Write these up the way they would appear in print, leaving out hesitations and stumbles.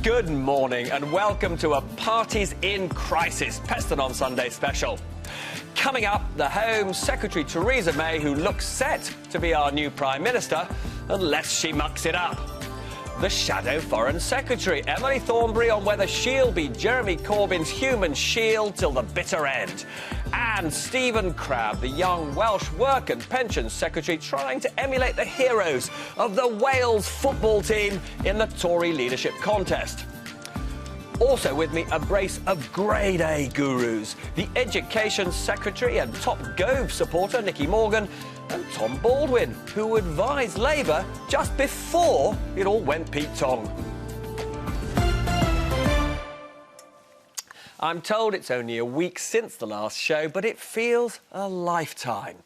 Good morning and welcome to a Parties in Crisis Peston on Sunday special. Coming up, the Home Secretary Theresa May, who looks set to be our new Prime Minister, unless she mucks it up. The Shadow Foreign Secretary, Emily Thornberry, on whether she'll be Jeremy Corbyn's human shield till the bitter end. And Stephen Crabb, the young Welsh Work and Pensions Secretary, trying to emulate the heroes of the Wales football team in the Tory leadership contest. Also with me, a brace of grade A gurus. The Education Secretary and top Gove supporter, Nicky Morgan, and Tom Baldwin, who advised Labour just before it all went Pete Tong. I'm told it's only a week since the last show, but it feels a lifetime.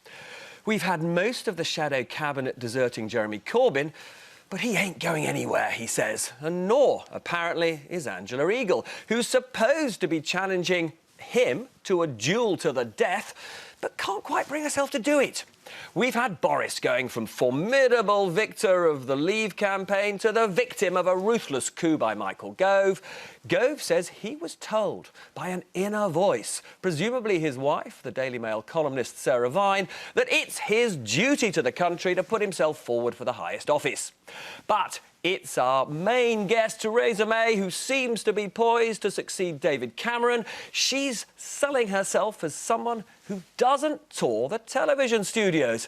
We've had most of the shadow cabinet deserting Jeremy Corbyn, but he ain't going anywhere, he says, and nor, apparently, is Angela Eagle, who's supposed to be challenging him to a duel to the death, but can't quite bring herself to do it. We've had Boris going from formidable victor of the Leave campaign to the victim of a ruthless coup by Michael Gove. Gove says he was told by an inner voice, presumably his wife, the Daily Mail columnist Sarah Vine, that it's his duty to the country to put himself forward for the highest office. But it's our main guest, Theresa May, who seems to be poised to succeed David Cameron. She's selling herself as someone who doesn't tour the television studios.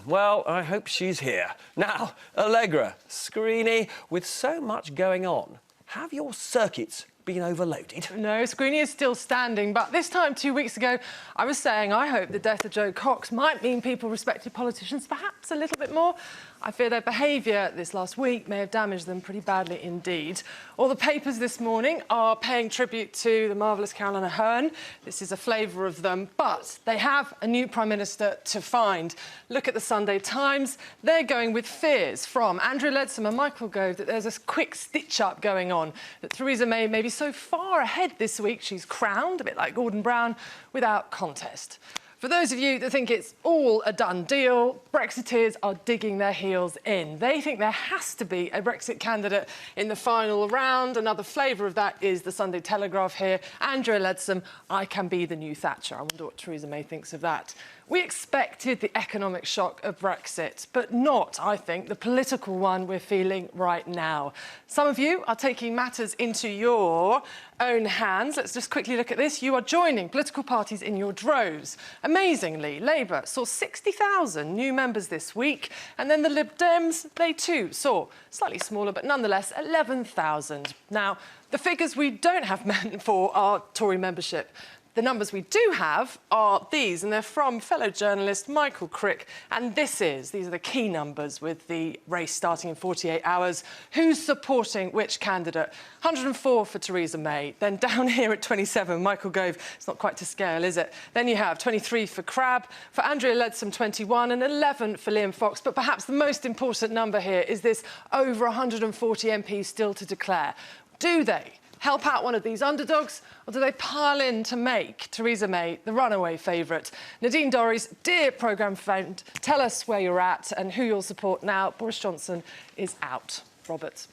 Well, I hope she's here. Now, Allegra, Screeny, with so much going on, have your circuits been overloaded? No, Screeny is still standing, but this time 2 weeks ago, I was saying I hope the death of Joe Cox might mean people respected politicians perhaps a little bit more. I fear their behaviour this last week may have damaged them pretty badly indeed. All the papers this morning are paying tribute to the marvellous Caroline Aherne. This is a flavour of them, but they have a new Prime Minister to find. Look at the Sunday Times. They're going with fears from Andrea Leadsom and Michael Gove that there's a quick stitch-up going on, that Theresa May may be so far ahead this week she's crowned, a bit like Gordon Brown, without contest. For those of you that think it's all a done deal, Brexiteers are digging their heels in. They think there has to be a Brexit candidate in the final round. Another flavour of that is the Sunday Telegraph here. Andrea Leadsom, I can be the new Thatcher. I wonder what Theresa May thinks of that. We expected the economic shock of Brexit, but not, I think, the political one we're feeling right now. Some of you are taking matters into your own hands. Let's just quickly look at this. You are joining political parties in your droves. Amazingly, Labour saw 60,000 new members this week, and then the Lib Dems, they too saw slightly smaller, but nonetheless 11,000. Now, the figures we don't have meant for our Tory membership. The numbers we do have are these, and they're from fellow journalist Michael Crick. And these are the key numbers with the race starting in 48 hours. Who's supporting which candidate? 104 for Theresa May. Then down here at 27, Michael Gove. It's not quite to scale, is it? Then you have 23 for Crabb, for Andrea Leadsom 21, and 11 for Liam Fox. But perhaps the most important number here is this over 140 MPs still to declare. Do they help out one of these underdogs, or do they pile in to make Theresa May the runaway favourite? Nadine Dorries, dear programme friend, tell us where you're at and who you'll support now. Boris Johnson is out. Robert.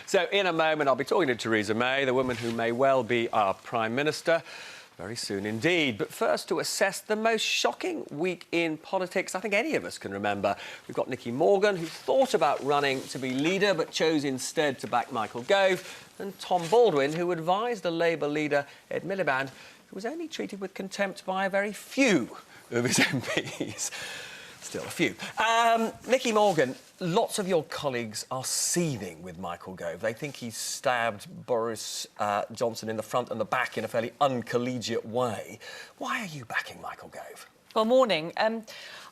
So in a moment, I'll be talking to Theresa May, the woman who may well be our Prime Minister. Very soon indeed. But first, to assess the most shocking week in politics I think any of us can remember. We've got Nicky Morgan, who thought about running to be leader but chose instead to back Michael Gove, and Tom Baldwin, who advised the Labour leader, Ed Miliband, who was only treated with contempt by a very few of his MPs. Still a few. Nicky Morgan, lots of your colleagues are seething with Michael Gove. They think he's stabbed Boris Johnson in the front and the back in a fairly uncollegiate way. Why are you backing Michael Gove? Well, morning.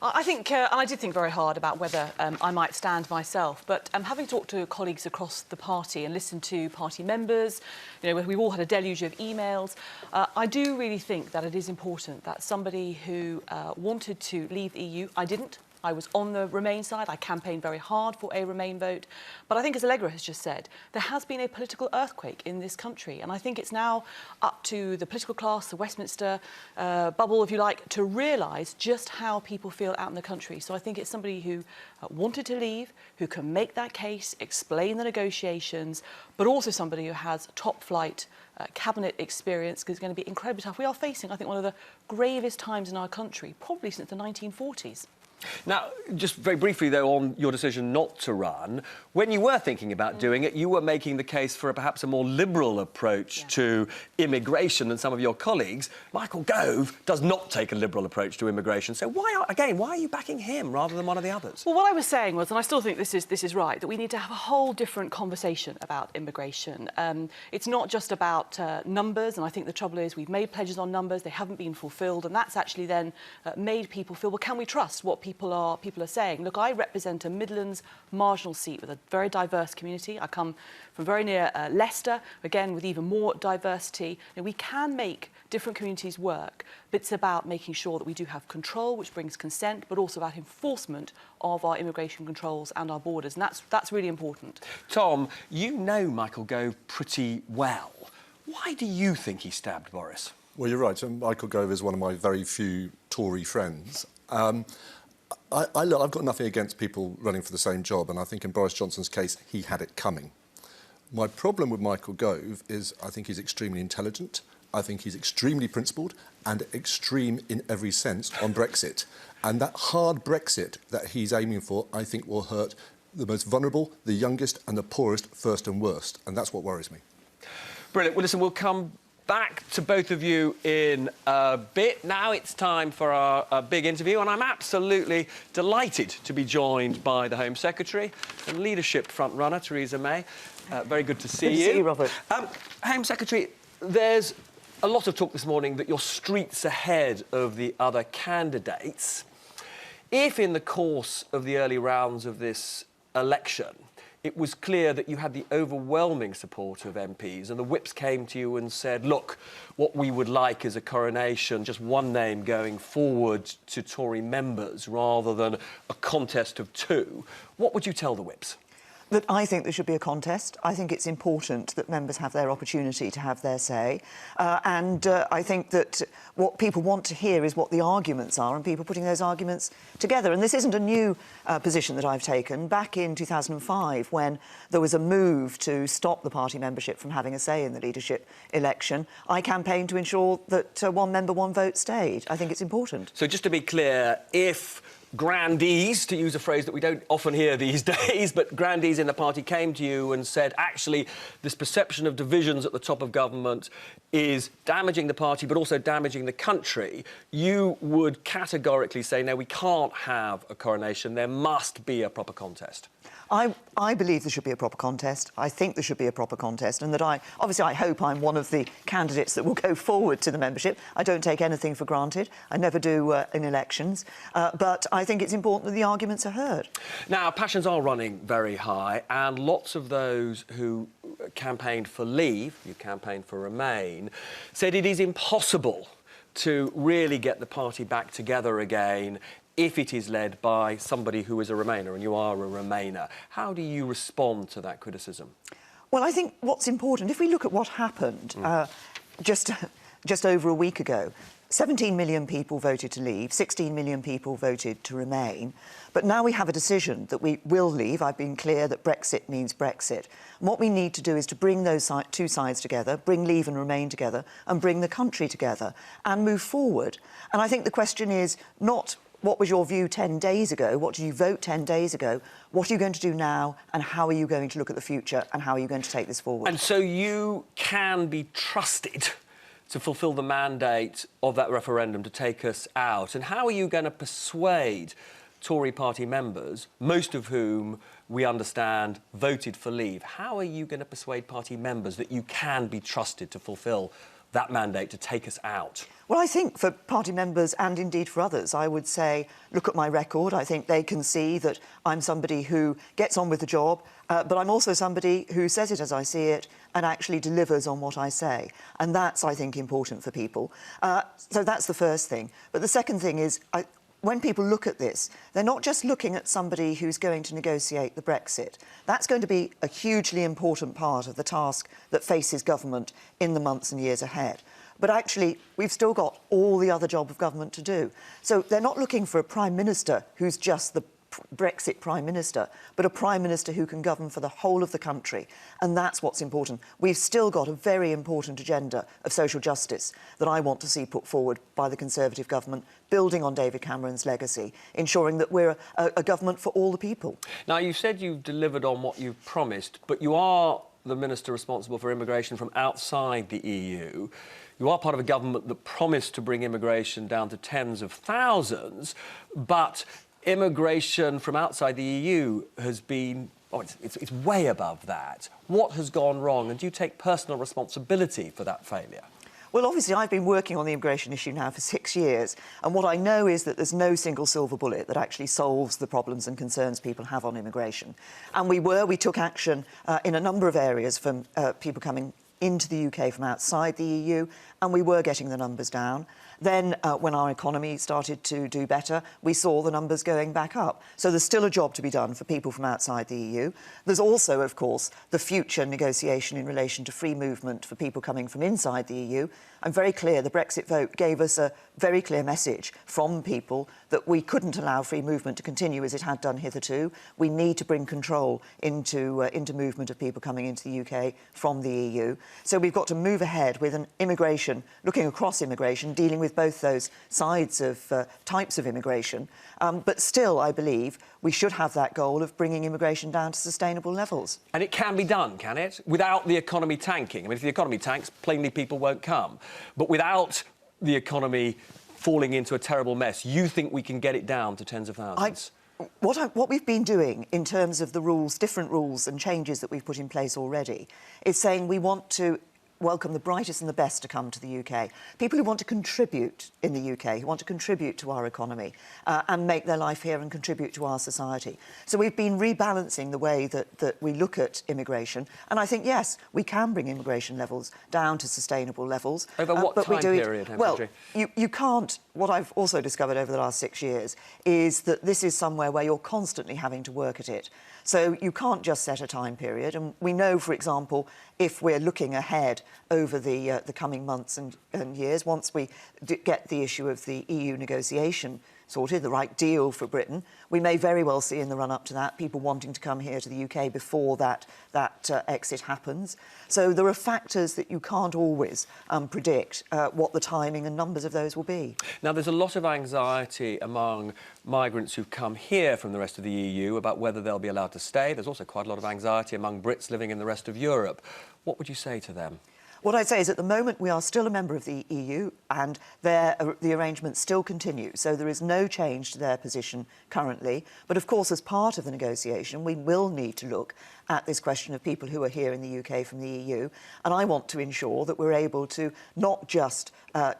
I think, and I did think very hard about whether I might stand myself, but having talked to colleagues across the party and listened to party members, you know, we've all had a deluge of emails, I do really think that it is important that somebody who wanted to leave the EU, I didn't, I was on the Remain side. I campaigned very hard for a Remain vote. But I think, as Allegra has just said, there has been a political earthquake in this country. And I think it's now up to the political class, the Westminster bubble, if you like, to realise just how people feel out in the country. So I think it's somebody who wanted to leave, who can make that case, explain the negotiations, but also somebody who has top-flight cabinet experience, because it's going to be incredibly tough. We are facing, I think, one of the gravest times in our country, probably since the 1940s. Now, just very briefly, though, on your decision not to run, when you were thinking about doing it, you were making the case for perhaps a more liberal approach to immigration than some of your colleagues. Michael Gove does not take a liberal approach to immigration. So why are you backing him rather than one of the others? Well, what I was saying was, and I still think this is right, that we need to have a whole different conversation about immigration. It's not just about numbers, and I think the trouble is we've made pledges on numbers, they haven't been fulfilled, and that's actually then made people feel, well, can we trust what people are saying? Look, I represent a Midlands marginal seat with a very diverse community. I come from very near Leicester, again, with even more diversity. And we can make different communities work, but it's about making sure that we do have control, which brings consent, but also about enforcement of our immigration controls and our borders. And that's really important. Tom, you know Michael Gove pretty well. Why do you think he stabbed Boris? Well, you're right. Michael Gove is one of my very few Tory friends. I've got nothing against people running for the same job, and I think in Boris Johnson's case, he had it coming. My problem with Michael Gove is I think he's extremely intelligent, I think he's extremely principled and extreme in every sense on Brexit. And that hard Brexit that he's aiming for, I think, will hurt the most vulnerable, the youngest and the poorest first and worst, and that's what worries me. Brilliant. Well, listen, we'll come back to both of you in a bit. Now it's time for our big interview, and I'm absolutely delighted to be joined by the Home Secretary and leadership front-runner, Theresa May. Very good to see you. Good to see you, Robert. Home Secretary, there's a lot of talk this morning that you're streets ahead of the other candidates. If in the course of the early rounds of this election it was clear that you had the overwhelming support of MPs and the whips came to you and said, look, what we would like is a coronation, just one name going forward to Tory members rather than a contest of two, what would you tell the whips? That I think there should be a contest. I think it's important that members have their opportunity to have their say. And I think that what people want to hear is what the arguments are and people putting those arguments together. And this isn't a new position that I've taken. Back in 2005, when there was a move to stop the party membership from having a say in the leadership election, I campaigned to ensure that one member, one vote stayed. I think it's important. So just to be clear, if grandees, to use a phrase that we don't often hear these days, but grandees in the party came to you and said, actually, this perception of divisions at the top of government is damaging the party but also damaging the country, you would categorically say, no, we can't have a coronation, there must be a proper contest. I believe there should be a proper contest. I think there should be a proper contest, and that obviously I hope I'm one of the candidates that will go forward to the membership. I don't take anything for granted. I never do in elections. But I think it's important that the arguments are heard. Now, passions are running very high, and lots of those who campaigned for Leave, you campaigned for Remain, said it is impossible to really get the party back together again if it is led by somebody who is a Remainer, and you are a Remainer. How do you respond to that criticism? Well, I think what's important, if we look at what happened just over a week ago, 17 million people voted to leave, 16 million people voted to remain. But now we have a decision that we will leave. I've been clear that Brexit means Brexit. And what we need to do is to bring those two sides together, bring Leave and Remain together, and bring the country together and move forward. And I think the question is not what was your view 10 days ago, what did you vote 10 days ago, what are you going to do now, and how are you going to look at the future, and how are you going to take this forward? And so you can be trusted to fulfil the mandate of that referendum to take us out. And how are you going to persuade Tory party members, most of whom we understand voted for Leave, how are you going to persuade party members that you can be trusted to fulfil that mandate to take us out? Well, I think for party members and indeed for others, I would say, look at my record. I think they can see that I'm somebody who gets on with the job, but I'm also somebody who says it as I see it and actually delivers on what I say. And that's, I think, important for people. So that's the first thing. But the second thing is, when people look at this, they're not just looking at somebody who's going to negotiate the Brexit. That's going to be a hugely important part of the task that faces government in the months and years ahead. But actually, we've still got all the other job of government to do. So they're not looking for a Prime Minister who's just the Brexit Prime Minister, but a Prime Minister who can govern for the whole of the country. And that's what's important. We've still got a very important agenda of social justice that I want to see put forward by the Conservative government, building on David Cameron's legacy, ensuring that we're a government for all the people. Now, you said you've delivered on what you've promised, but you are the Minister responsible for immigration from outside the EU. You are part of a government that promised to bring immigration down to tens of thousands, but immigration from outside the EU has been, it's way above that. What has gone wrong, and do you take personal responsibility for that failure? Well, obviously, I've been working on the immigration issue now for 6 years, and what I know is that there's no single silver bullet that actually solves the problems and concerns people have on immigration. And we took action in a number of areas from people coming into the UK from outside the EU, and we were getting the numbers down. Then, when our economy started to do better, we saw the numbers going back up. So there's still a job to be done for people from outside the EU. There's also, of course, the future negotiation in relation to free movement for people coming from inside the EU. I'm very clear the Brexit vote gave us a very clear message from people that we couldn't allow free movement to continue as it had done hitherto. We need to bring control into movement of people coming into the UK from the EU. So we've got to move ahead with an immigration, looking across immigration, dealing with both those sides of types of immigration. But still, I believe, we should have that goal of bringing immigration down to sustainable levels. And it can be done, can it? Without the economy tanking. I mean, if the economy tanks, plainly people won't come. But without the economy falling into a terrible mess, you think we can get it down to tens of thousands? What we've been doing in terms of the rules, different rules and changes that we've put in place already, is saying we want to welcome the brightest and the best to come to the UK. People who want to contribute in the UK, who want to contribute to our economy and make their life here and contribute to our society. So we've been rebalancing the way that we look at immigration. And I think, yes, we can bring immigration levels down to sustainable levels. Over what time period, well, you can't. What I've also discovered over the last 6 years is that this is somewhere where you're constantly having to work at it. So you can't just set a time period. And we know, for example, if we're looking ahead over the coming months and years, once we get the issue of the EU negotiation sorted, the right deal for Britain, we may very well see in the run-up to that people wanting to come here to the UK before that exit happens. So there are factors that you can't always predict what the timing and numbers of those will be. Now, there's a lot of anxiety among migrants who've come here from the rest of the EU about whether they'll be allowed to stay. There's also quite a lot of anxiety among Brits living in the rest of Europe. What would you say to them? What I'd say is at the moment we are still a member of the EU and the arrangements still continue. So there is no change to their position currently. But of course, as part of the negotiation, we will need to look at this question of people who are here in the UK from the EU. And I want to ensure that we're able to not just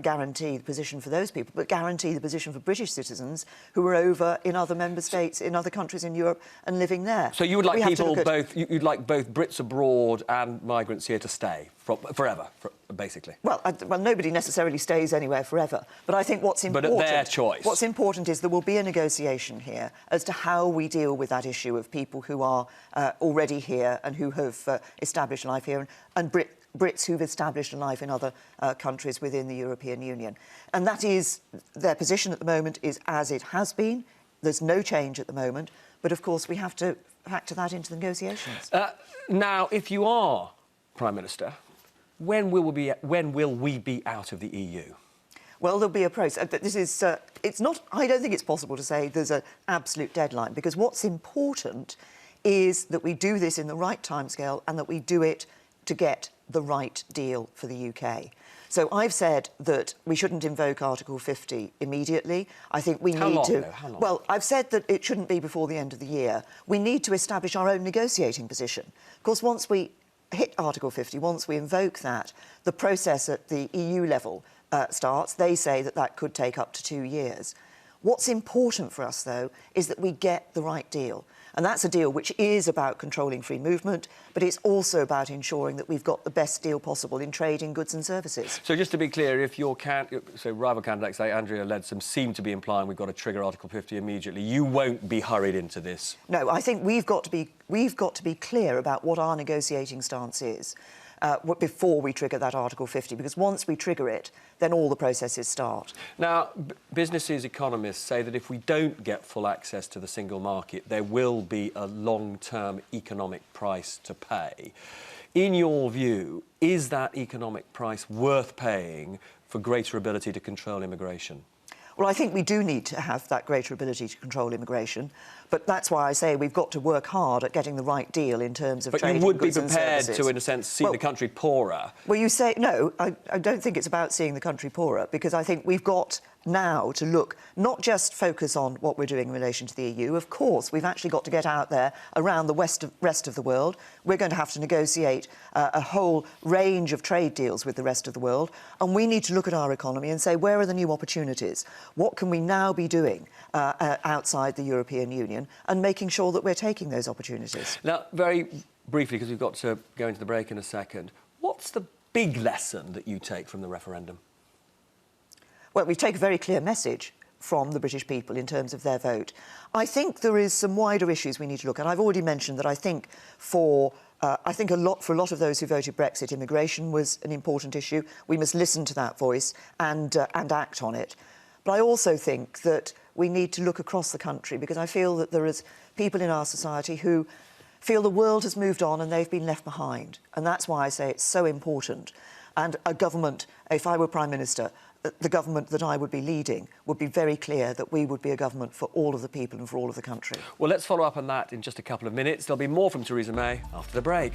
guarantee the position for those people, but guarantee the position for British citizens who are over in other member states, in other countries in Europe and living there. So you would like people you'd like both Brits abroad and migrants here to stay forever, basically? Well, nobody necessarily stays anywhere forever. But I think what's important... But at their choice. What's important is there will be a negotiation here as to how we deal with that issue of people who are already here and who have established life here, and Brits who've established a life in other countries within the European Union. And that is, their position at the moment is as it has been. There's no change at the moment. But, of course, we have to factor that into the negotiations. Now, if you are Prime Minister, when will we be out of the EU? Well, there'll be a process. This is, it's not, I don't think it's possible to say there's an absolute deadline, because what's important is that we do this in the right timescale and that we do it to get the right deal for the UK. So I've said that we shouldn't invoke Article 50 immediately. I think we need to... How long? Well, I've said that it shouldn't be before the end of the year. We need to establish our own negotiating position. Of course, once we hit Article 50, once we invoke that, the process at the EU level starts. They say that that could take up to 2 years. What's important for us, though, is that we get the right deal. And that's a deal which is about controlling free movement, but it's also about ensuring that we've got the best deal possible in trade in goods and services. So just to be clear, if your rival candidates like Andrea Leadsom seem to be implying we've got to trigger Article 50 immediately, you won't be hurried into this? No, I think we've got to be clear about what our negotiating stance is before we trigger that Article 50, because once we trigger it, then all the processes start. Now, businesses, economists say that if we don't get full access to the single market, there will be a long-term economic price to pay. In your view, is that economic price worth paying for greater ability to control immigration? Well, I think we do need to have that greater ability to control immigration, but that's why I say we've got to work hard at getting the right deal in terms of trade in goods and services. But you would be prepared to, in a sense, see the country poorer? Well, you say... No, I don't think it's about seeing the country poorer, because I think we've got now to look, not just focus on what we're doing in relation to the EU. Of course, we've actually got to get out there around the rest of the world. We're going to have to negotiate a whole range of trade deals with the rest of the world, and we need to look at our economy and say, where are the new opportunities? What can we now be doing outside the European Union, and making sure that we're taking those opportunities? Now, very briefly, because we've got to go into the break in a second, what's the big lesson that you take from the referendum? Well, we take a very clear message from the British people in terms of their vote. I think there is some wider issues we need to look at. I've already mentioned that I think for a lot of those who voted Brexit, immigration was an important issue. We must listen to that voice and act on it. But I also think that we need to look across the country, because I feel that there is people in our society who feel the world has moved on and they've been left behind. And that's why I say it's so important. And a government, if I were Prime Minister, the government that I would be leading would be very clear that we would be a government for all of the people and for all of the country. Well, let's follow up on that in just a couple of minutes. There'll be more from Theresa May after the break.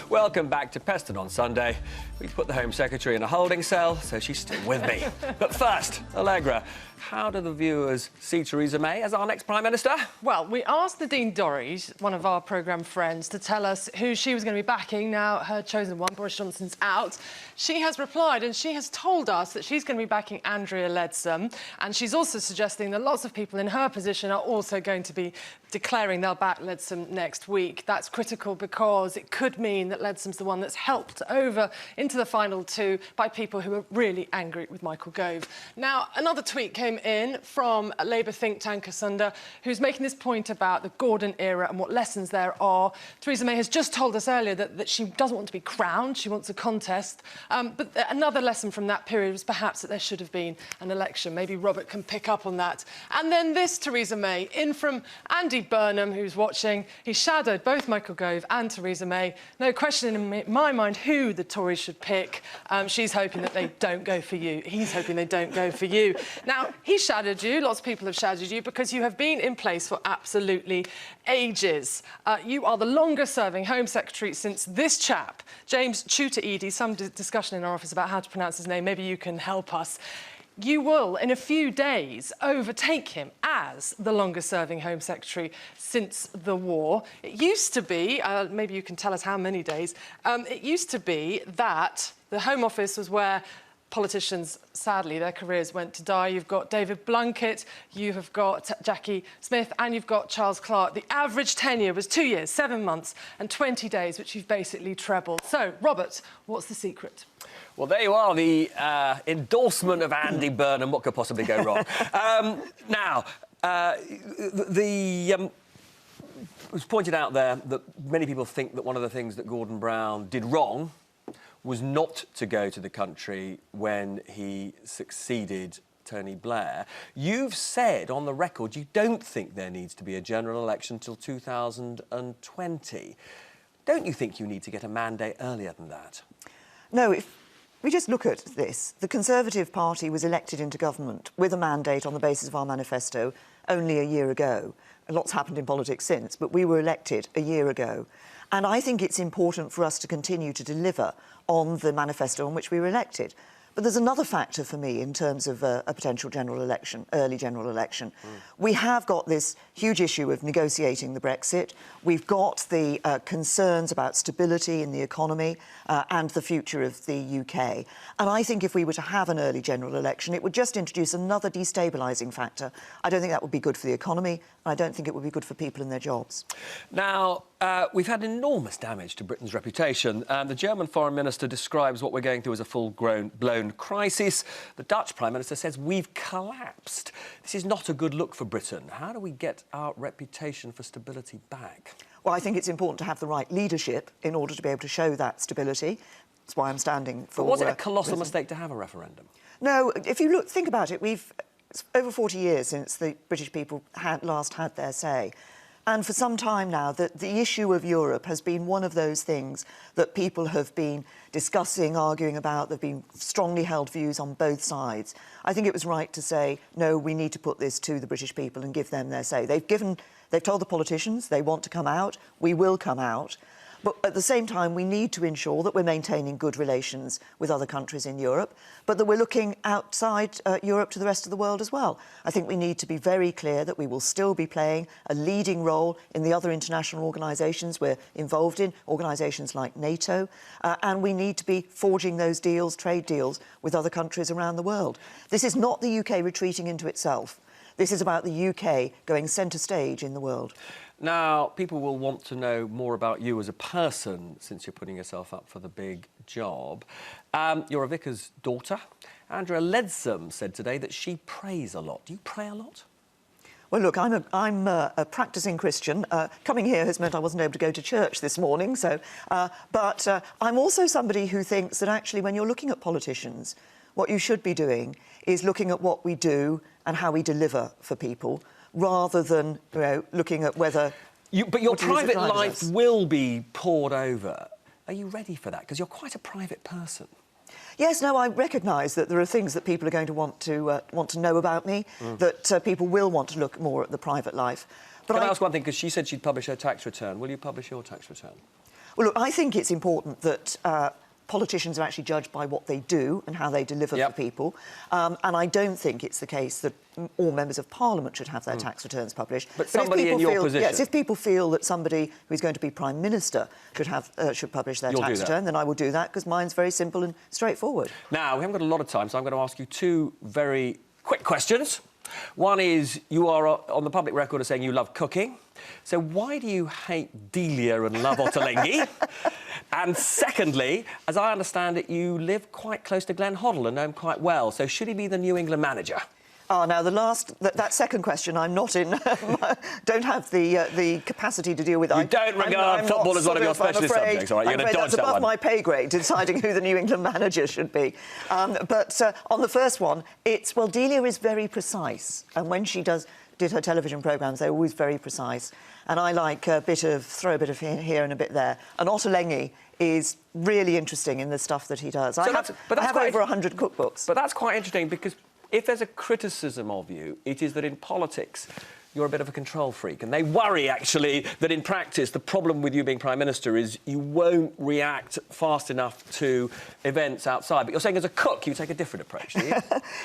Welcome back to Peston on Sunday. We put the Home Secretary in a holding cell, so she's still with me. But first, Allegra, how do the viewers see Theresa May as our next Prime Minister? Well, we asked Nadine Dorries, one of our programme friends, to tell us who she was going to be backing now her chosen one, Boris Johnson's, out. She has replied, and she has told us that she's going to be backing Andrea Leadsom, and she's also suggesting that lots of people in her position are also going to be declaring they'll back Leadsom next week. That's critical because it could mean that Leadsom's the one that's helped over into the final two by people who are really angry with Michael Gove. Now, another tweet came in from a Labour think tank, Asunder, who's making this point about the Gordon era and what lessons there are. Theresa May has just told us earlier that she doesn't want to be crowned, she wants a contest. But another lesson from that period was perhaps that there should have been an election. Maybe Robert can pick up on that. And then this Theresa May, in from Andy Burnham, who's watching. He shadowed both Michael Gove and Theresa May. No question in my mind who the Tories should pick. She's hoping that they don't go for you. He's hoping they don't go for you. Now, he shadowed you. Lots of people have shadowed you because you have been in place for absolutely ages. You are the longest-serving Home Secretary since this chap, James Tutor-Eady. Some discussion in our office about how to pronounce his name. Maybe you can help us. You will, in a few days, overtake him as the longest-serving Home Secretary since the war. It used to be, maybe you can tell us how many days, it used to be that the Home Office was where politicians, sadly, their careers went to die. You've got David Blunkett, you have got Jackie Smith, and you've got Charles Clarke. The average tenure was 2 years, 7 months and 20 days, which you've basically trebled. So, Robert, what's the secret? Well, there you are, the endorsement of Andy Burnham. What could possibly go wrong? It was pointed out there that many people think that one of the things that Gordon Brown did wrong was not to go to the country when he succeeded Tony Blair. You've said on the record you don't think there needs to be a general election till 2020. Don't you think you need to get a mandate earlier than that? No, if we just look at this, the Conservative Party was elected into government with a mandate on the basis of our manifesto only a year ago. A lot's happened in politics since, but we were elected a year ago. And I think it's important for us to continue to deliver on the manifesto on which we were elected. But there's another factor for me in terms of a potential general election, early general election. We have got this huge issue of negotiating the Brexit. We've got the concerns about stability in the economy and the future of the UK. And I think if we were to have an early general election, it would just introduce another destabilising factor. I don't think that would be good for the economy, and I don't think it would be good for people and their jobs. Now, we've had enormous damage to Britain's reputation, and the German Foreign Minister describes what we're going through as a full-blown crisis. The Dutch Prime Minister says we've collapsed. This is not a good look for Britain. How do we get our reputation for stability back? Well, I think it's important to have the right leadership in order to be able to show that stability. That's why I'm standing for... But was it a colossal mistake to have a referendum? No, if you think about it, it's over 40 years since the British people last had their say. And for some time now, the issue of Europe has been one of those things that people have been discussing, arguing about. There have been strongly held views on both sides. I think it was right to say, no, we need to put this to the British people and give them their say. They've told the politicians they want to come out. We will come out. But at the same time, we need to ensure that we're maintaining good relations with other countries in Europe, but that we're looking outside Europe to the rest of the world as well. I think we need to be very clear that we will still be playing a leading role in the other international organisations we're involved in, organisations like NATO, and we need to be forging those deals, trade deals, with other countries around the world. This is not the UK retreating into itself. This is about the UK going centre stage in the world. Now, people will want to know more about you as a person since you're putting yourself up for the big job. You're a vicar's daughter. Andrea Leadsom said today that she prays a lot. Do you pray a lot? Well, look, I'm a practising Christian. Coming here has meant I wasn't able to go to church this morning, but I'm also somebody who thinks that actually when you're looking at politicians, what you should be doing is looking at what we do and how we deliver for people, rather than, looking at whether... But your private life will be poured over. Are you ready for that? Because you're quite a private person. Yes, no, I recognise that there are things that people are going to want to know about me, that people will want to look more at the private life. But Can I ask one thing? Because she said she'd publish her tax return. Will you publish your tax return? Well, look, I think it's important that politicians are actually judged by what they do and how they deliver for people. And I don't think it's the case that all members of Parliament should have their tax returns published. But somebody in your position... Yes, if people feel that somebody who's going to be Prime Minister should publish their tax return, then I will do that, because mine's very simple and straightforward. Now, we haven't got a lot of time, so I'm going to ask you two very quick questions. One is, you are on the public record as saying you love cooking. So why do you hate Delia and love Ottolenghi? And secondly, as I understand it, you live quite close to Glenn Hoddle and know him quite well. So should he be the New England manager? Oh, now, that second question, I'm not in... don't have the capacity to deal with. You don't regard football as one of your specialist subjects, all right? You're going to dodge that one. That's above my pay grade, deciding who the New England manager should be. But on the first one, well, Delia is very precise. And when she did her television programmes, they're always very precise. And I like throw a bit of here and a bit there. And Ottolenghi is really interesting in the stuff that he does. So I have over 100 cookbooks. But that's quite interesting, because if there's a criticism of you, it is that in politics you're a bit of a control freak. And they worry, actually, that in practice the problem with you being Prime Minister is you won't react fast enough to events outside. But you're saying as a cook you take a different approach, do you?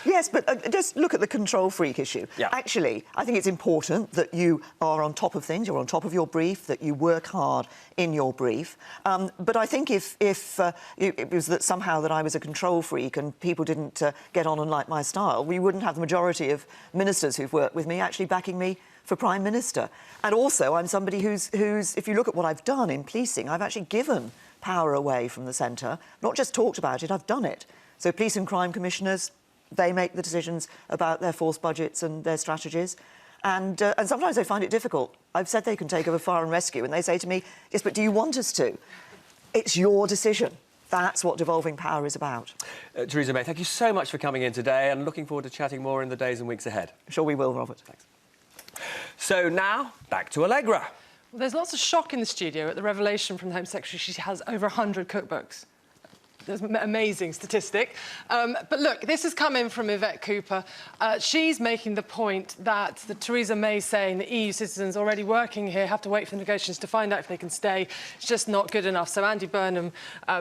Yes, but just look at the control freak issue. Yeah. Actually, I think it's important that you are on top of things, you're on top of your brief, that you work hard in your brief. But I think if it was that somehow that I was a control freak and people didn't get on and like my style, we wouldn't have the majority of ministers who've worked with me actually backing me for Prime Minister. And also, I'm somebody who's, if you look at what I've done in policing, I've actually given power away from the centre, not just talked about it, I've done it. So police and crime commissioners, they make the decisions about their force budgets and their strategies. And sometimes they find it difficult. I've said they can take over fire and rescue, and they say to me, yes, but do you want us to? It's your decision. That's what devolving power is about. Theresa May, thank you so much for coming in today, and looking forward to chatting more in the days and weeks ahead. Sure we will, Robert. Thanks. So now, back to Allegra. Well, there's lots of shock in the studio at the revelation from the Home Secretary she has over 100 cookbooks. That's an amazing statistic. But look, this has come in from Yvette Cooper. She's making the point that Theresa May saying that EU citizens already working here have to wait for the negotiations to find out if they can stay. It's just not good enough. So Andy Burnham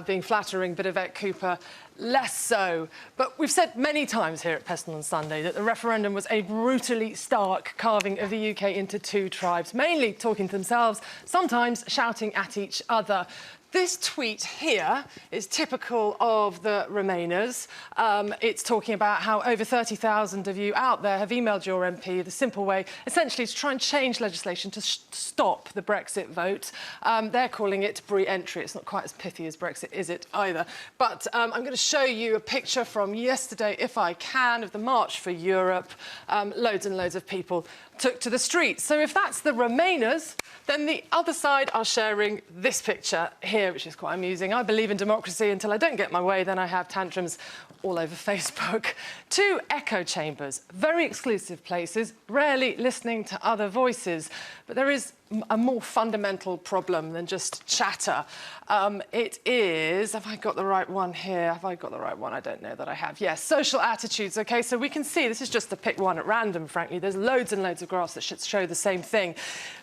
being flattering, but Yvette Cooper less so. But we've said many times here at Peston on Sunday that the referendum was a brutally stark carving of the UK into two tribes, mainly talking to themselves, sometimes shouting at each other. This tweet here is typical of the Remainers. It's talking about how over 30,000 of you out there have emailed your MP the simple way, essentially, to try and change legislation to stop the Brexit vote. They're calling it re-entry. It's not quite as pithy as Brexit, is it, either? But I'm going to show you a picture from yesterday, if I can, of the March for Europe. Loads and loads of people took to the streets. So if that's the Remainers, then the other side are sharing this picture here, which is quite amusing. I believe in democracy until I don't get my way, then I have tantrums all over Facebook. Two echo chambers, very exclusive places, rarely listening to other voices. But there is a more fundamental problem than just chatter. It is, have I got the right one here? Have I got the right one? I don't know that I have. Yes, social attitudes. OK, so we can see, this is just to pick one at random, frankly. There's loads and loads of graphs that should show the same thing.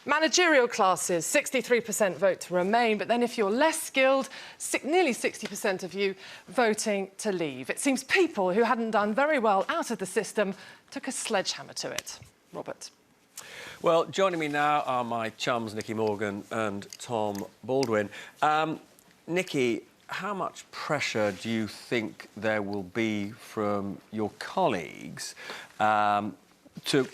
Managerial classes, 63% vote to remain, but then if you're less skilled, nearly 60% of you voting to leave. It seems people who hadn't done very well out of the system took a sledgehammer to it. Robert. Well, joining me now are my chums, Nicky Morgan and Tom Baldwin. Nicky, how much pressure do you think there will be from your colleagues to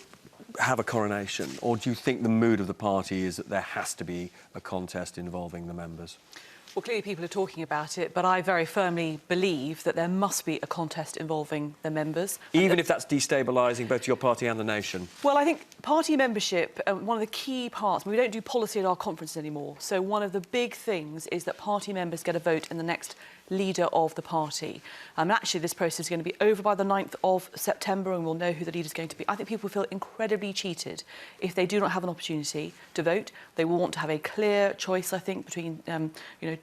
have a coronation? Or do you think the mood of the party is that there has to be a contest involving the members? Well, clearly people are talking about it, but I very firmly believe that there must be a contest involving the members. Even if that's destabilising both your party and the nation? Well, I think party membership, one of the key parts, we don't do policy at our conference anymore, so one of the big things is that party members get a vote in the next leader of the party. Actually, this process is going to be over by the 9th of September and we'll know who the leader is going to be. I think people feel incredibly cheated if they do not have an opportunity to vote. They will want to have a clear choice, I think, between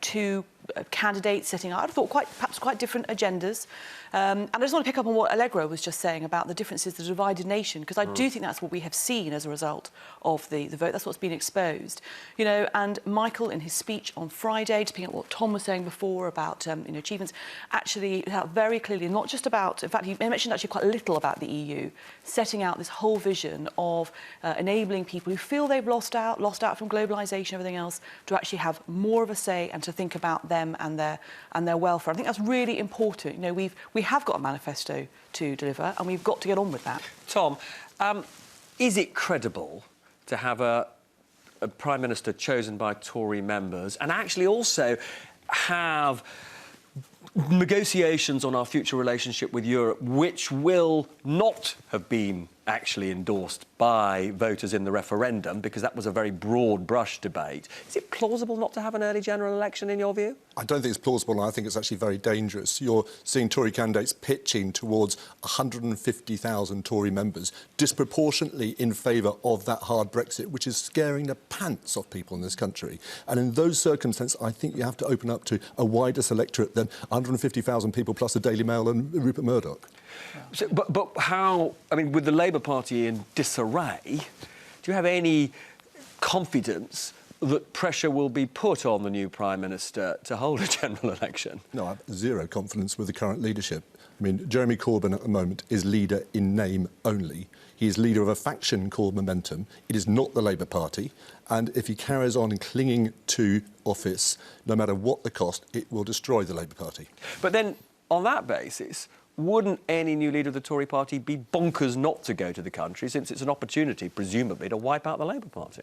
two candidates setting out, I thought, perhaps quite different agendas. And I just want to pick up on what Allegra was just saying about the differences, the divided nation, because I do think that's what we have seen as a result of the vote. That's what's been exposed. And Michael, in his speech on Friday, to pick up what Tom was saying before about achievements, actually very clearly, not just about, in fact, he mentioned actually quite a little about the EU, setting out this whole vision of enabling people who feel they've lost out from globalisation, everything else, to actually have more of a say and to think about them and their welfare. I think that's really important. We have got a manifesto to deliver, and we've got to get on with that. Tom, is it credible to have a Prime Minister chosen by Tory members and actually also have negotiations on our future relationship with Europe which will not have been actually endorsed by voters in the referendum, because that was a very broad brush debate? Is it plausible not to have an early general election, in your view? I don't think it's plausible, and I think it's actually very dangerous. You're seeing Tory candidates pitching towards 150,000 Tory members, disproportionately in favour of that hard Brexit, which is scaring the pants off people in this country. And in those circumstances, I think you have to open up to a wider electorate than 150,000 people plus the Daily Mail and Rupert Murdoch. So, but how, I mean, with the Labour Party in disarray, do you have any confidence that pressure will be put on the new Prime Minister to hold a general election? No, I have zero confidence with the current leadership. I mean, Jeremy Corbyn at the moment is leader in name only. He is leader of a faction called Momentum. It is not the Labour Party. And if he carries on clinging to office, no matter what the cost, it will destroy the Labour Party. But then, on that basis, wouldn't any new leader of the Tory party be bonkers not to go to the country, since it's an opportunity, presumably, to wipe out the Labour Party?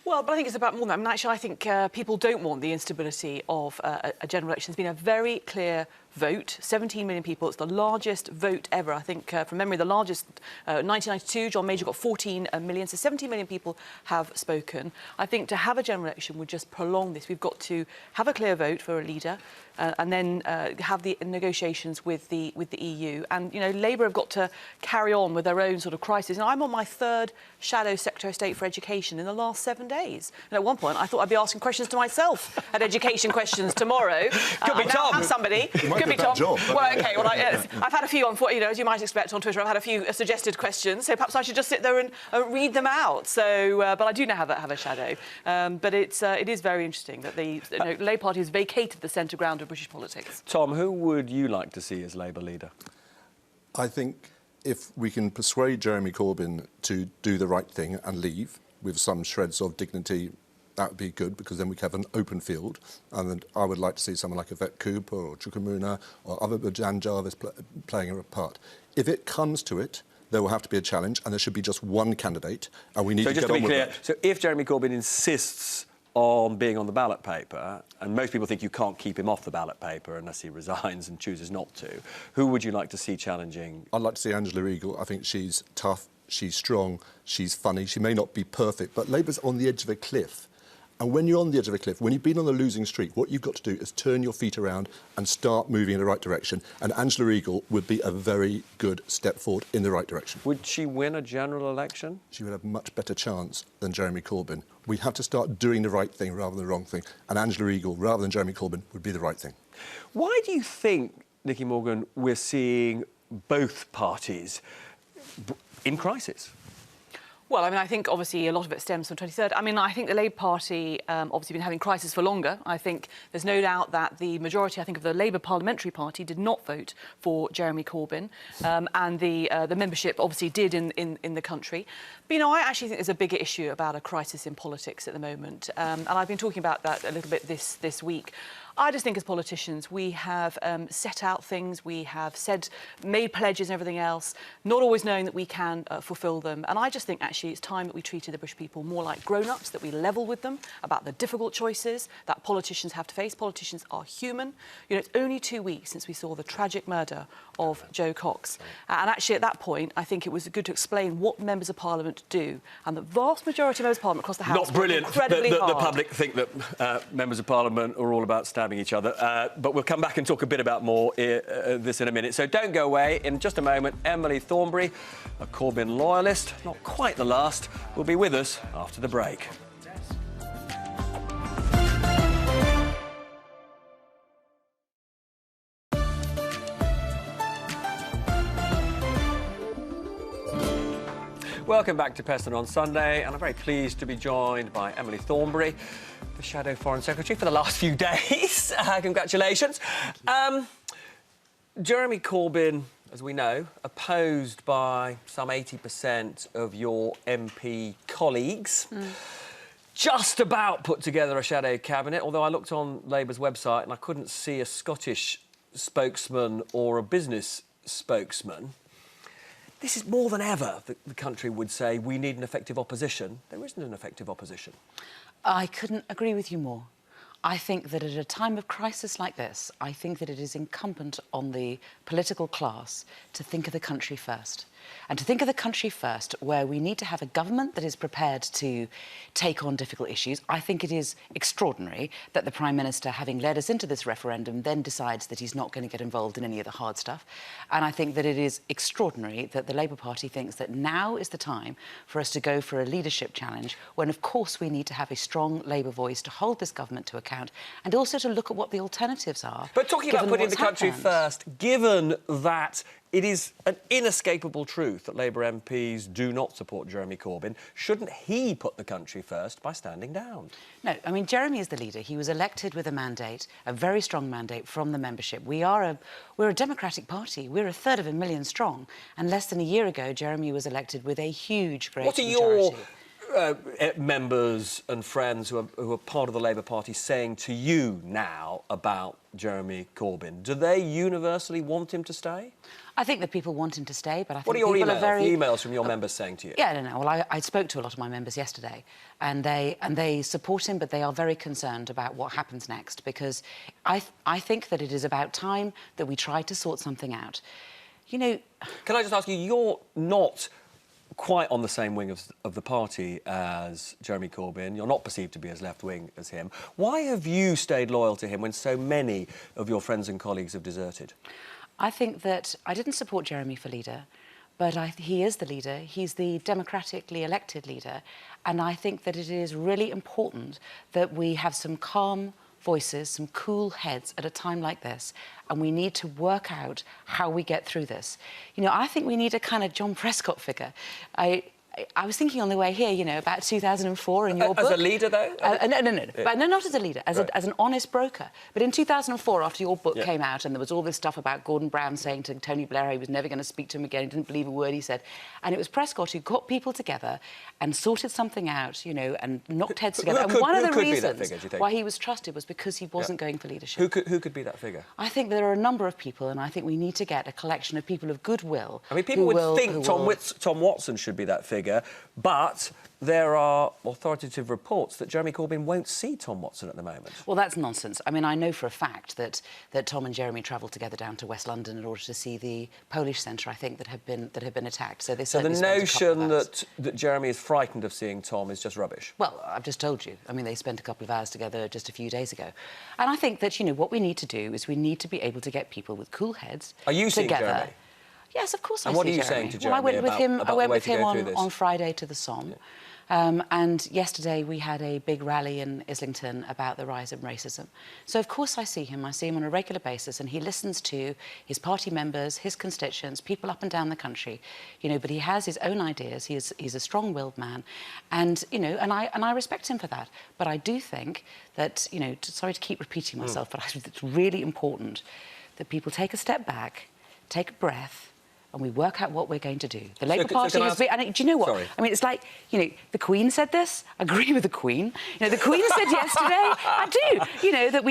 Well, but I think it's about more than that. I mean, actually, I think people don't want the instability of a general election. There's been a very clear vote, 17 million people. It's the largest vote ever. I think, from memory, the largest, 1992, John Major got 14 million. So 17 million people have spoken. I think to have a general election would just prolong this. We've got to have a clear vote for a leader and then have the negotiations with the EU. And, you know, Labour have got to carry on with their own sort of crisis. And I'm on my third shadow Secretary of State for Education in the last 7 days. And at one point, I thought I'd be asking questions to myself at education questions tomorrow. Could be Tom. Have somebody. Could be Tom. Job, well, OK, well, I've had a few, you know, as you might expect on Twitter, I've had a few suggested questions. So perhaps I should just sit there and read them out. So, but I do now have a shadow. But it is very interesting that the Labour Party has vacated the centre ground of British politics. Tom, who would you like to see as Labour leader? I think if we can persuade Jeremy Corbyn to do the right thing and leave with some shreds of dignity, that would be good, because then we could have an open field. And then I would like to see someone like Yvette Cooper or Chukwumuna or other Jan Jarvis playing a part. If it comes to it, there will have to be a challenge, and there should be just one candidate, and we need to get on with it. So just to be clear, so if Jeremy Corbyn insists on being on the ballot paper, and most people think you can't keep him off the ballot paper unless he resigns and chooses not to, who would you like to see challenging? I'd like to see Angela Eagle. I think she's tough, she's strong, she's funny. She may not be perfect, but Labour's on the edge of a cliff. And when you're on the edge of a cliff, when you've been on the losing streak, what you've got to do is turn your feet around and start moving in the right direction. And Angela Eagle would be a very good step forward in the right direction. Would she win a general election? She would have a much better chance than Jeremy Corbyn. We have to start doing the right thing rather than the wrong thing. And Angela Eagle, rather than Jeremy Corbyn, would be the right thing. Why do you think, Nicky Morgan, we're seeing both parties in crisis? Well, I mean, I think obviously a lot of it stems from 23rd. I mean, I think the Labour Party obviously been having crisis for longer. I think there's no doubt that the majority, I think, of the Labour Parliamentary Party did not vote for Jeremy Corbyn, and the membership obviously did in the country. But, you know, I actually think there's a bigger issue about a crisis in politics at the moment, and I've been talking about that a little bit this week. I just think as politicians we have set out things, we have made pledges and everything else, not always knowing that we can fulfil them. And I just think actually it's time that we treated the British people more like grown-ups, that we level with them about the difficult choices that politicians have to face. Politicians are human. You know, it's only 2 weeks since we saw the tragic murder of Jo Cox. And actually at that point, I think it was good to explain what members of Parliament do. And the vast majority of members of Parliament across the House not brilliant. Incredibly hard. The public think that members of Parliament are all about stabbing each other. But we'll come back and talk a bit about more this in a minute. So don't go away. In just a moment, Emily Thornberry, a Corbyn loyalist, not quite the last, will be with us after the break. Welcome back to Peston on Sunday, and I'm very pleased to be joined by Emily Thornberry, the Shadow Foreign Secretary for the last few days. Congratulations. Jeremy Corbyn, as we know, opposed by some 80% of your MP colleagues. Just about put together a shadow cabinet, although I looked on Labour's website and I couldn't see a Scottish spokesman or a business spokesman. This is more than ever that the country would say we need an effective opposition. There isn't an effective opposition. I couldn't agree with you more. I think that at a time of crisis like this, I think that it is incumbent on the political class to think of the country first. And to think of the country first, where we need to have a government that is prepared to take on difficult issues. I think it is extraordinary that the Prime Minister, having led us into this referendum, then decides that he's not going to get involved in any of the hard stuff. And I think that it is extraordinary that the Labour Party thinks that now is the time for us to go for a leadership challenge, when, of course, we need to have a strong Labour voice to hold this government to account and also to look at what the alternatives are. But talking about putting the country first, given that it is an inescapable truth that Labour MPs do not support Jeremy Corbyn, shouldn't he put the country first by standing down? No, I mean, Jeremy is the leader. He was elected with a mandate, a very strong mandate from the membership. We're a democratic party. We're 1/3 of a million strong. And less than a year ago, Jeremy was elected with a huge, great majority. members and friends who are part of the Labour Party saying to you now about Jeremy Corbyn? Do they universally want him to stay? I think that people want him to stay, but I think What are your people emails, are very... the emails from your members saying to you? Yeah, I don't know. Well, I spoke to a lot of my members yesterday, and they support him, but they are very concerned about what happens next, because I think that it is about time that we try to sort something out. You know... Can I just ask you, you're not quite on the same wing of the party as Jeremy Corbyn. You're not perceived to be as left-wing as him. Why have you stayed loyal to him when so many of your friends and colleagues have deserted? I think that I didn't support Jeremy for leader, but he is the leader. He's the democratically elected leader. And I think that it is really important that we have some calm voices, some cool heads at a time like this, and we need to work out how we get through this. You know, I think we need a kind of John Prescott figure. I was thinking on the way here, you know, about 2004 in your book. As a leader, though? No. But no, not as a leader, as an honest broker. But in 2004, after your book came out, and there was all this stuff about Gordon Brown saying to Tony Blair he was never going to speak to him again, he didn't believe a word he said. And it was Prescott who got people together and sorted something out, you know, and knocked heads together. And one of the reasons why he was trusted was because he wasn't going for leadership. Who could be that figure? I think there are a number of people, and I think we need to get a collection of people of goodwill. I mean, people would think Tom Watson should be that figure, but there are authoritative reports that Jeremy Corbyn won't see Tom Watson at the moment. Well, that's nonsense. I mean, I know for a fact that Tom and Jeremy travelled together down to West London in order to see the Polish centre, I think, that had been attacked. So they certainly the notion that Jeremy is frightened of seeing Tom is just rubbish. Well, I've just told you. I mean, they spent a couple of hours together just a few days ago. And I think that, you know, what we need to do is we need to be able to get people with cool heads together. Are you seeing Jeremy? Yes, of course I see Jeremy. And what are you saying to Jeremy I went with him on on Friday to the Somme. Yeah. And yesterday we had a big rally in Islington about the rise of racism. So, of course, I see him. I see him on a regular basis, and he listens to his party members, his constituents, people up and down the country, you know, but he has his own ideas. He's a strong-willed man, and, you know, and I respect him for that. But I do think that, you know, sorry to keep repeating myself, but I think it's really important that people take a step back, take a breath, and we work out what we're going to do. The Labour Party has been... And do you know what? Sorry. I mean, it's like, you know, the Queen said this. I agree with the Queen. You know, the Queen said yesterday, I do, you know, that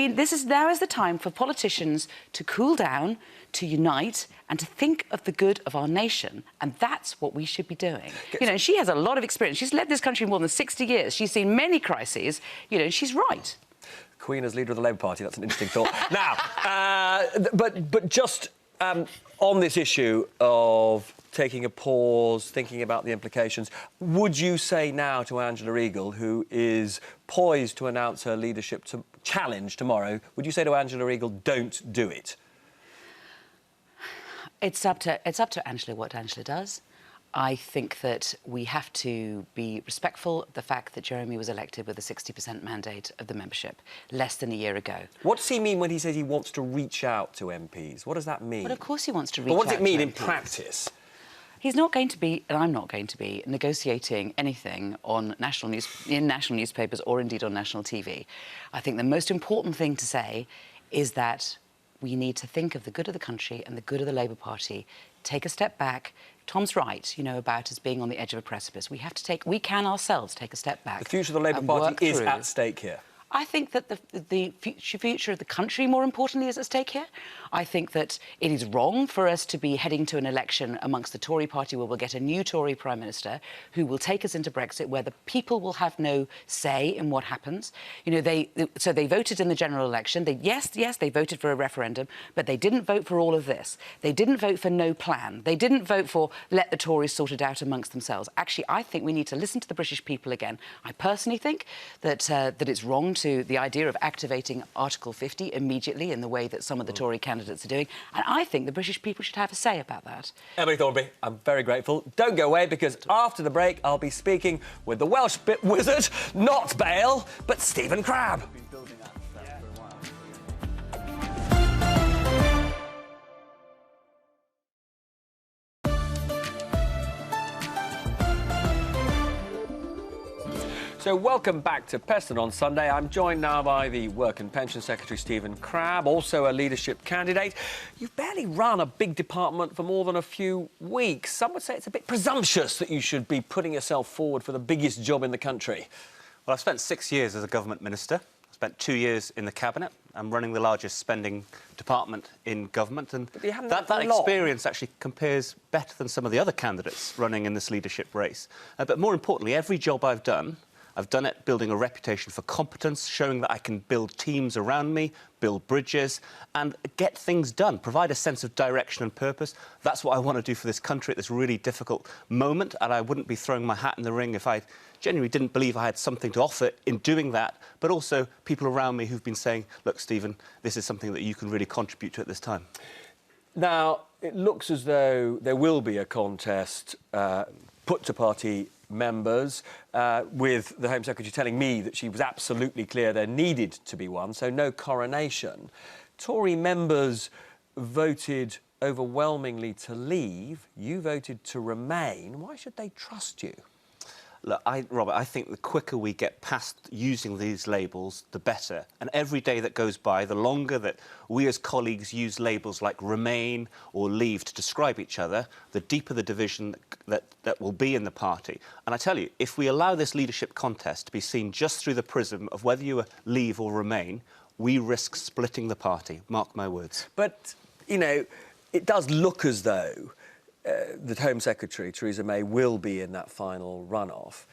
now is the time for politicians to cool down, to unite, and to think of the good of our nation. And that's what we should be doing. You know, she has a lot of experience. She's led this country more than 60 years. She's seen many crises, you know, and she's right. Queen as leader of the Labour Party, that's an interesting thought. Now, but just... on this issue of taking a pause, thinking about the implications, would you say now to Angela Eagle, who is poised to announce her leadership challenge tomorrow, would you say to Angela Eagle, don't do it? It's up to Angela what Angela does. I think that we have to be respectful of the fact that Jeremy was elected with a 60% mandate of the membership less than a year ago. What does he mean when he says he wants to reach out to MPs? What does that mean? Well, of course he wants to reach out to MPs. But what does it mean in practice? He's not going to be, and I'm not going to be, negotiating anything on in national newspapers or indeed on national TV. I think the most important thing to say is that we need to think of the good of the country and the good of the Labour Party, take a step back. Tom's right, you know, about us being on the edge of a precipice. We can ourselves take a step back. The future of the Labour Party is at stake here. I think that the future of the country, more importantly, is at stake here. I think that it is wrong for us to be heading to an election amongst the Tory party where we'll get a new Tory Prime Minister who will take us into Brexit, where the people will have no say in what happens. You know, so they voted in the general election. Yes, they voted for a referendum, but they didn't vote for all of this. They didn't vote for no plan. They didn't vote for let the Tories sort it out amongst themselves. Actually, I think we need to listen to the British people again. I personally think that it's wrong to the idea of activating Article 50 immediately in the way that some of the Tory candidates are doing. And I think the British people should have a say about that. Emily Thornby, I'm very grateful. Don't go away, because after the break, I'll be speaking with the Welsh bit wizard, not Bale, but Stephen Crabb. So welcome back to Peston on Sunday. I'm joined now by the Work and Pension Secretary, Stephen Crabb, also a leadership candidate. You've barely run a big department for more than a few weeks. Some would say it's a bit presumptuous that you should be putting yourself forward for the biggest job in the country. Well, I've spent 6 years as a government minister. I spent 2 years in the cabinet. I'm running the largest spending department in government, and that experience actually compares better than some of the other candidates running in this leadership race. But more importantly, every job I've done it building a reputation for competence, showing that I can build teams around me, build bridges, and get things done, provide a sense of direction and purpose. That's what I want to do for this country at this really difficult moment, and I wouldn't be throwing my hat in the ring if I genuinely didn't believe I had something to offer in doing that, but also people around me who've been saying, look, Stephen, this is something that you can really contribute to at this time. Now, it looks as though there will be a contest put to party members, with the Home Secretary telling me that she was absolutely clear there needed to be one, so no coronation. Tory members voted overwhelmingly to leave. You voted to remain. Why should they trust you? Look, Robert, I think the quicker we get past using these labels, the better. And every day that goes by, the longer that we as colleagues use labels like remain or leave to describe each other, the deeper the division that will be in the party. And I tell you, if we allow this leadership contest to be seen just through the prism of whether you leave or remain, we risk splitting the party. Mark my words. But, you know, it does look as though the Home Secretary, Theresa May, will be in that final runoff.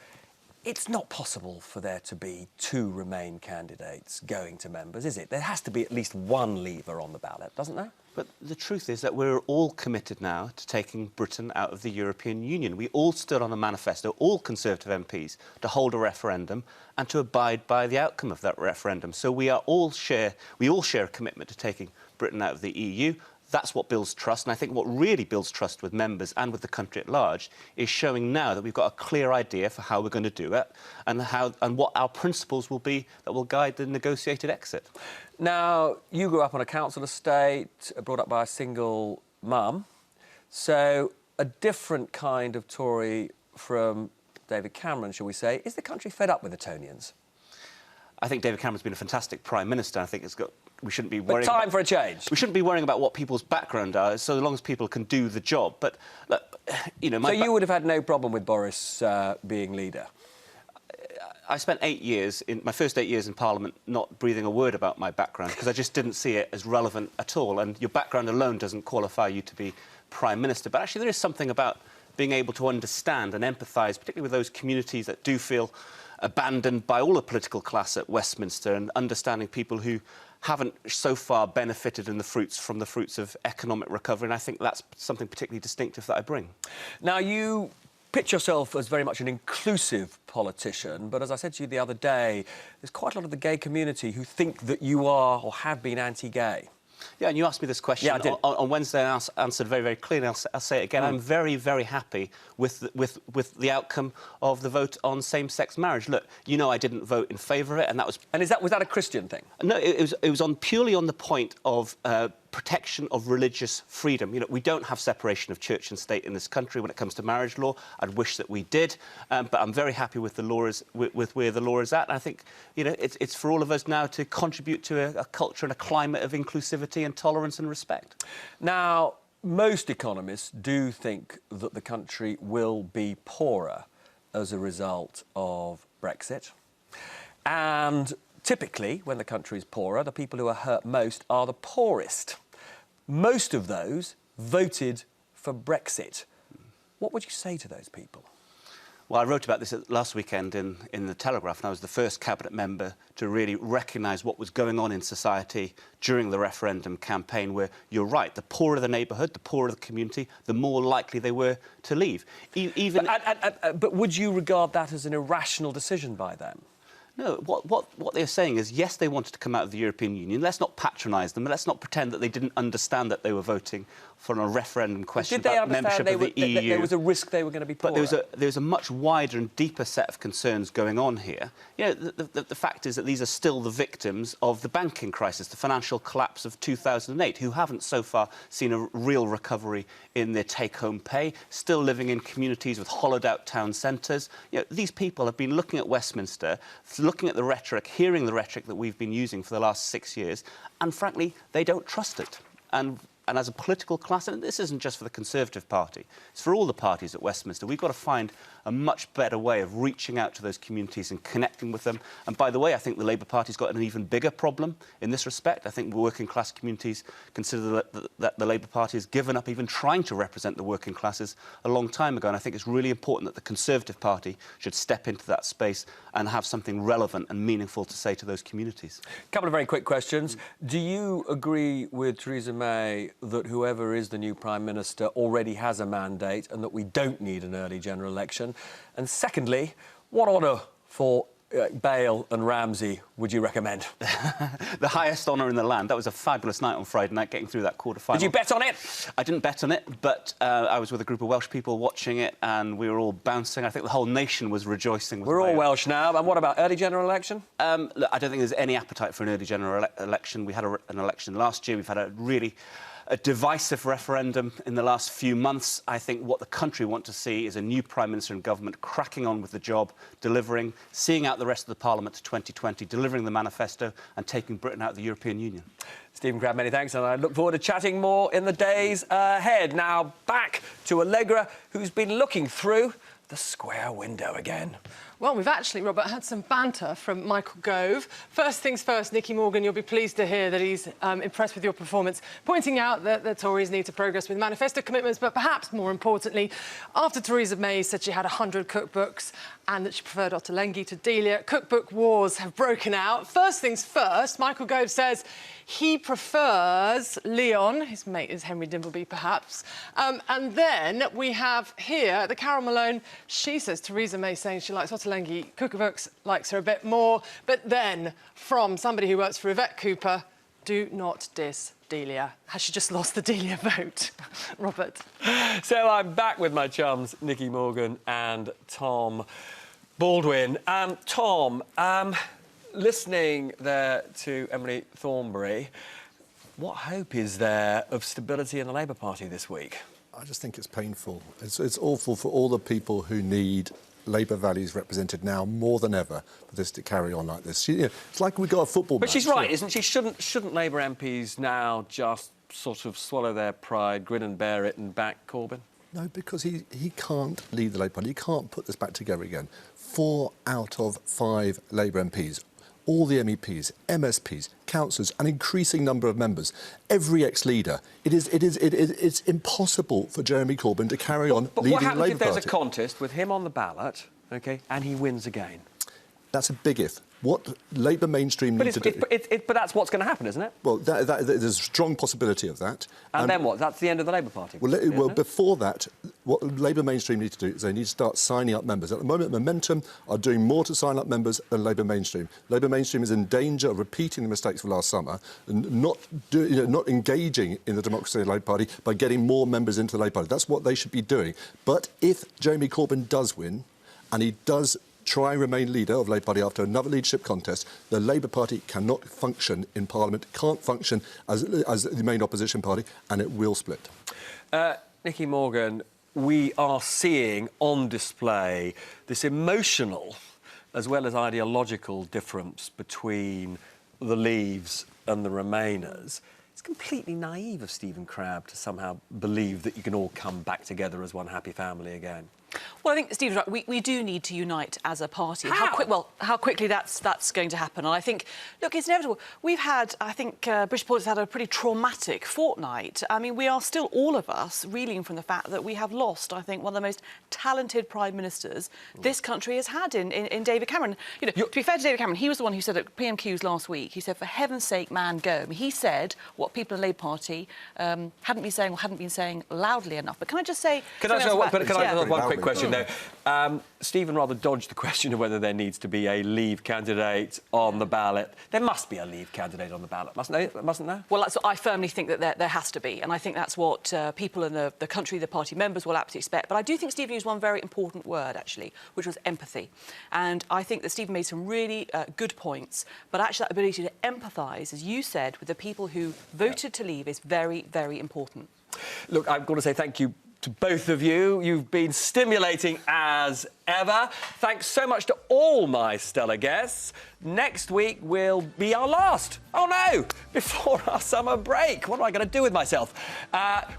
It's not possible for there to be two Remain candidates going to members, is it? There has to be at least one leaver on the ballot, doesn't there? But the truth is that we're all committed now to taking Britain out of the European Union. We all stood on a manifesto, all Conservative MPs, to hold a referendum and to abide by the outcome of that referendum. So we all share a commitment to taking Britain out of the EU. That's what builds trust, and I think what really builds trust with members and with the country at large is showing now that we've got a clear idea for how we're going to do it and what our principles will be that will guide the negotiated exit. Now, you grew up on a council estate, brought up by a single mum, so a different kind of Tory from David Cameron, shall we say. Is the country fed up with the Tonians? I think David Cameron's been a fantastic Prime Minister. I think we shouldn't be worrying. But time for a change. We shouldn't be worrying about what people's background are, so long as people can do the job. But look, you know, so you would have had no problem with Boris being leader? I spent my first 8 years in Parliament not breathing a word about my background because I just didn't see it as relevant at all. And your background alone doesn't qualify you to be Prime Minister. But actually, there is something about being able to understand and empathise, particularly with those communities that do feel abandoned by all the political class at Westminster, and understanding people who haven't so far benefited from the fruits of economic recovery, and I think that's something particularly distinctive that I bring. Now, you pitch yourself as very much an inclusive politician, but as I said to you the other day, there's quite a lot of the gay community who think that you are or have been anti-gay. Yeah, and you asked me this question on Wednesday, and I answered very, very clearly. I'll say it again. I'm very, very happy with the outcome of the vote on same-sex marriage. Look, you know I didn't vote in favour of it, and that was... And was that a Christian thing? No, it was purely on the point of protection of religious freedom. You know, we don't have separation of church and state in this country when it comes to marriage law. I'd wish that we did, but I'm very happy with the law with where the law is at. And I think, you know, it's for all of us now to contribute to a culture and a climate of inclusivity and tolerance and respect. Now, most economists do think that the country will be poorer as a result of Brexit. And typically, when the country is poorer, the people who are hurt most are the poorest. Most of those voted for Brexit. What would you say to those people? Well, I wrote about this last weekend in the Telegraph, and I was the first cabinet member to really recognise what was going on in society during the referendum campaign, where you're right, the poorer the neighbourhood, the poorer the community, the more likely they were to leave. But would you regard that as an irrational decision by them? No, what they're saying is, yes, they wanted to come out of the European Union. Let's not patronise them. Let's not pretend that they didn't understand that they were voting for a referendum question about membership of the EU. There was a risk they were going to be poorer? But there was a much wider and deeper set of concerns going on here. You know, the fact is that these are still the victims of the banking crisis, the financial collapse of 2008, who haven't so far seen a real recovery in their take-home pay, still living in communities with hollowed-out town centres. You know, these people have been looking at Westminster, looking at the rhetoric, hearing the rhetoric that we've been using for the last 6 years, and frankly, they don't trust it. And as a political class, and this isn't just for the Conservative Party, it's for all the parties at Westminster, we've got to find a much better way of reaching out to those communities and connecting with them. And by the way, I think the Labour Party's got an even bigger problem in this respect. I think working class communities consider that the Labour Party has given up even trying to represent the working classes a long time ago. And I think it's really important that the Conservative Party should step into that space and have something relevant and meaningful to say to those communities. A couple of very quick questions. Do you agree with Theresa May that whoever is the new Prime Minister already has a mandate and that we don't need an early general election? And secondly, what honour for Bale and Ramsey would you recommend? The highest honour in the land. That was a fabulous night on Friday night, getting through that quarter-final. Did you bet on it? I didn't bet on it, but I was with a group of Welsh people watching it, and we were all bouncing. I think the whole nation was rejoicing with We're all Wales. Welsh now. And what about early general election? Look, I don't think there's any appetite for an early general election. We had an election last year. We've had a divisive referendum in the last few months. I think what the country want to see is a new Prime Minister and government cracking on with the job, delivering, seeing out the rest of the Parliament to 2020, delivering the manifesto and taking Britain out of the European Union. Stephen Crabb, many thanks, and I look forward to chatting more in the days ahead. Now, back to Allegra, who's been looking through the square window again. Well, we've actually, Robert, had some banter from Michael Gove. First things first, Nicky Morgan, you'll be pleased to hear that he's impressed with your performance, pointing out that the Tories need to progress with manifesto commitments, but perhaps more importantly, after Theresa May said she had 100 cookbooks and that she preferred Ottolenghi to Delia, cookbook wars have broken out. First things first, Michael Gove says he prefers Leon, his mate is Henry Dimbleby, perhaps. And then we have here the Carol Malone. She says Theresa May saying she likes Ottolenghi. Cookbooks likes her a bit more. But then, from somebody who works for Yvette Cooper, do not diss Delia. Has she just lost the Delia vote? Robert. So I'm back with my chums, Nicky Morgan and Tom Baldwin. Tom, listening there to Emily Thornberry, what hope is there of stability in the Labour Party this week? I just think it's painful. It's awful for all the people who need Labour values represented now more than ever for this to carry on like this. It's like we got a football match. But she's right, isn't she? Shouldn't Labour MPs now just sort of swallow their pride, grin and bear it and back Corbyn? No, because he can't lead the Labour Party. He can't put this back together again. 4 out of 5 Labour MPs, all the MEPs, MSPs, councillors, an increasing number of members, every ex-leader. It's impossible for Jeremy Corbyn to carry on leading the Labour Party. But what happens if there's a contest with him on the ballot, OK, and he wins again? That's a big if. What Labour mainstream need to do... But that's what's going to happen, isn't it? Well, there's a strong possibility of that. And then what? That's the end of the Labour Party? Well, before that, what Labour mainstream need to do is they need to start signing up members. At the moment, Momentum are doing more to sign up members than Labour mainstream. Labour mainstream is in danger of repeating the mistakes of last summer and not engaging in the democracy of the Labour Party by getting more members into the Labour Party. That's what they should be doing. But if Jeremy Corbyn does win, and he does try and remain leader of Labour Party after another leadership contest, the Labour Party cannot function in Parliament, can't function as the main opposition party, and it will split. Nicky Morgan, we are seeing on display this emotional as well as ideological difference between the Leaves and the Remainers. It's completely naive of Stephen Crabb to somehow believe that you can all come back together as one happy family again. Well, I think Stephen's right. We do need to unite as a party. How? How quickly that's going to happen. And I think, look, it's inevitable. We've had, I think, British politics had a pretty traumatic fortnight. I mean, we are still, all of us, reeling from the fact that we have lost, I think, one of the most talented prime ministers this country has had in David Cameron. You know, to be fair to David Cameron, he was the one who said at PMQs last week, he said, for heaven's sake, man, go. I mean, he said what people in the Labour Party hadn't been saying loudly enough. But can I just say... Can I just one quick great question, though. Stephen rather dodged the question of whether there needs to be a Leave candidate on the ballot. There must be a Leave candidate on the ballot, mustn't there? Well, I firmly think that there has to be, and I think that's what people in the country, the party members, will absolutely expect. But I do think Stephen used one very important word, actually, which was empathy. And I think that Stephen made some really good points, but actually that ability to empathise, as you said, with the people who voted to leave is very, very important. Look, I've got to say thank you to both of you. You've been stimulating as ever. Thanks so much to all my stellar guests. Next week will be our last, oh no, before our summer break. What am I going to do with myself?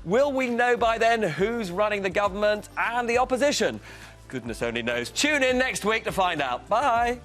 Will we know by then who's running the government and the opposition? Goodness only knows. Tune in next week to find out. Bye.